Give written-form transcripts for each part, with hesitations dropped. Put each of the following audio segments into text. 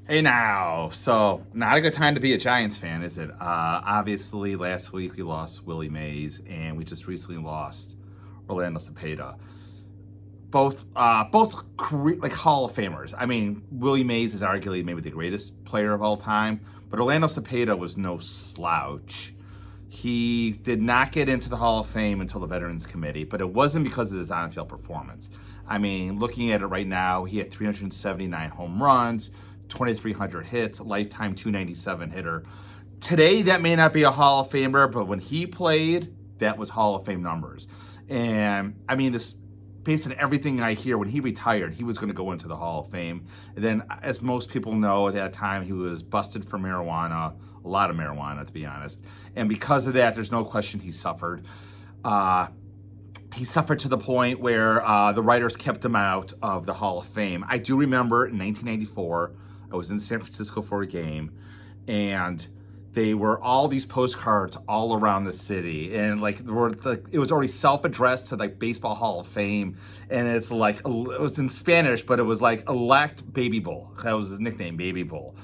Hey now, so not a good time to be a Giants fan, is it? Obviously, last week we lost Willie Mays, and we just recently lost Orlando Cepeda. Both like Hall of Famers. I mean, Willie Mays is arguably maybe the greatest player of all time, but Orlando Cepeda was no slouch. He did not get into the Hall of Fame until the Veterans Committee, but it wasn't because of his on-field performance. I mean, looking at it right now, he had 379 home runs, 2,300 hits, lifetime 297 hitter. Today, that may not be a Hall of Famer, but when he played, that was Hall of Fame numbers. And I mean, this based on everything I hear, when he retired, he was going to go into the Hall of Fame. And then, as most people know, at that time, he was busted for marijuana, a lot of marijuana, to be honest. And because of that, there's no question he suffered. He suffered to the point where the writers kept him out of the Hall of Fame. I do remember in 1994, I was in San Francisco for a game, and they were all these postcards all around the city, and it was already self-addressed to like Baseball Hall of Fame, and it's like, it was in Spanish, but it was like elect Baby Bull. That was his nickname, Baby Bull.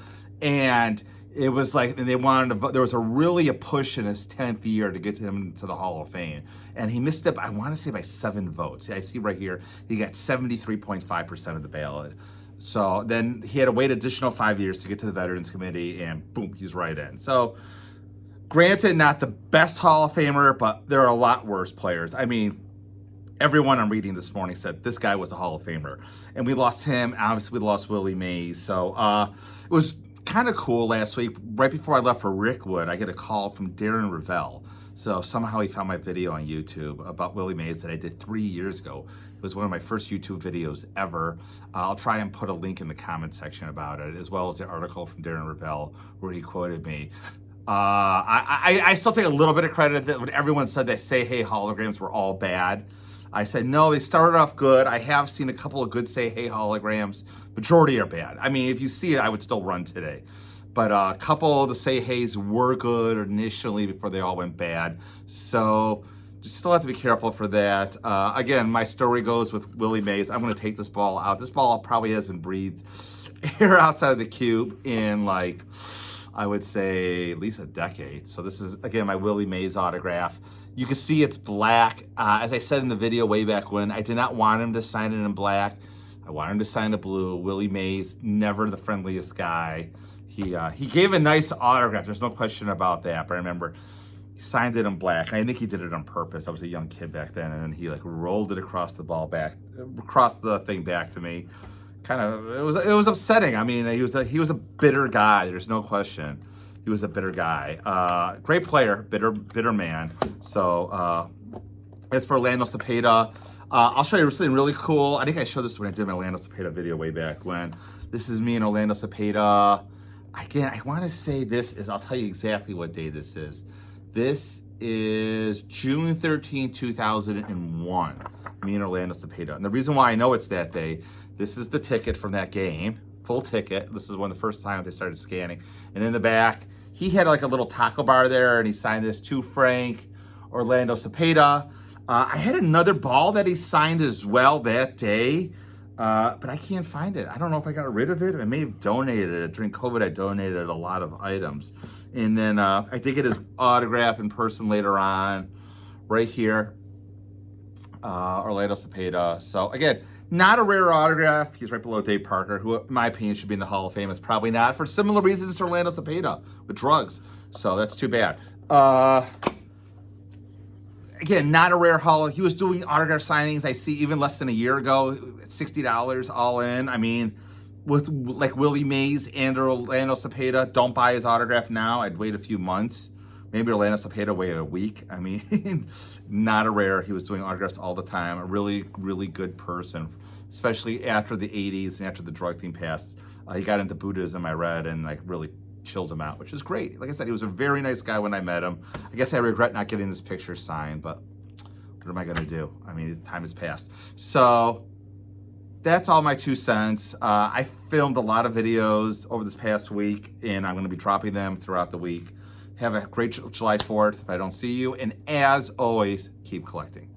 And it was like, and they wanted to vote. There was really a push in his 10th year to get him to the Hall of Fame. And he missed it, I want to say by 7 votes. I see right here, he got 73.5% of the ballot. So then he had to wait additional 5 years to get to the Veterans Committee, and boom, he's right in. So granted, not the best Hall of Famer, but there are a lot worse players. I mean, everyone I'm reading this morning said this guy was a Hall of Famer. And we lost him. Obviously, we lost Willie Mays. So it was kind of cool last week. Right before I left for Rickwood, I get a call from Darren Rovell. So somehow he found my video on YouTube about Willie Mays that I did 3 years ago. It was one of my first YouTube videos ever. I'll try and put a link in the comment section about it, as well as the article from Darren Rovell where he quoted me. I still take a little bit of credit that when everyone said that Say Hey holograms were all bad, I said, no, they started off good. I have seen a couple of good Say Hey holograms. Majority are bad. I mean, if you see it, I would still run today. But a couple of the Say Heys were good initially before they all went bad. So just still have to be careful for that. Again, my story goes with Willie Mays. I'm going to take this ball out. This ball probably hasn't breathed air outside of the cube in, like, I would say at least a decade. So this is, again, my Willie Mays autograph. You can see it's black. As I said in the video way back when, I did not want him to sign it in black. I wanted him to sign it blue. Willie Mays, never the friendliest guy. He gave a nice autograph. There's no question about that. But I remember he signed it in black. I think he did it on purpose. I was a young kid back then, and then he like rolled it across the thing back to me. Kind of, it was upsetting. I mean, he was a bitter guy. There's no question. He was a bitter guy. Great player, bitter man. So as for Orlando Cepeda, I'll show you something really cool. I think I showed this when I did my Orlando Cepeda video way back when. This is me and Orlando Cepeda. Again, I want to say this is, I'll tell you exactly what day this is. This is June 13, 2001. Me and Orlando Cepeda. And the reason why I know it's that day, this is the ticket from that game. Full ticket. This is one of the first times they started scanning. And in the back, he had like a little taco bar there, and he signed this to Frank, Orlando Cepeda. I had another ball that he signed as well that day, but I can't find it. I don't know if I got rid of it. I may have donated it. During COVID, I donated a lot of items. And then I did get his autograph in person later on, right here, Orlando Cepeda. So again, not a rare autograph. He's right below Dave Parker, who, in my opinion, should be in the Hall of Fame. It's probably not, for similar reasons to Orlando Cepeda with drugs. So that's too bad. Again, not a rare Hall. He was doing autograph signings, I see, even less than a year ago, at $60 all in. I mean, with like Willie Mays and Orlando Cepeda, don't buy his autograph now. I'd wait a few months. Maybe Orlando Cepeda waited a week. I mean, not a rare. He was doing autographs all the time. A really, really good person, especially after the 80s and after the drug thing passed. He got into Buddhism, I read, and like really chilled him out, which is great. Like I said, he was a very nice guy when I met him. I guess I regret not getting this picture signed, but what am I going to do? I mean, time has passed. So that's all my 2 cents. I filmed a lot of videos over this past week, and I'm going to be dropping them throughout the week. Have a great July 4th if I don't see you. And as always, keep collecting.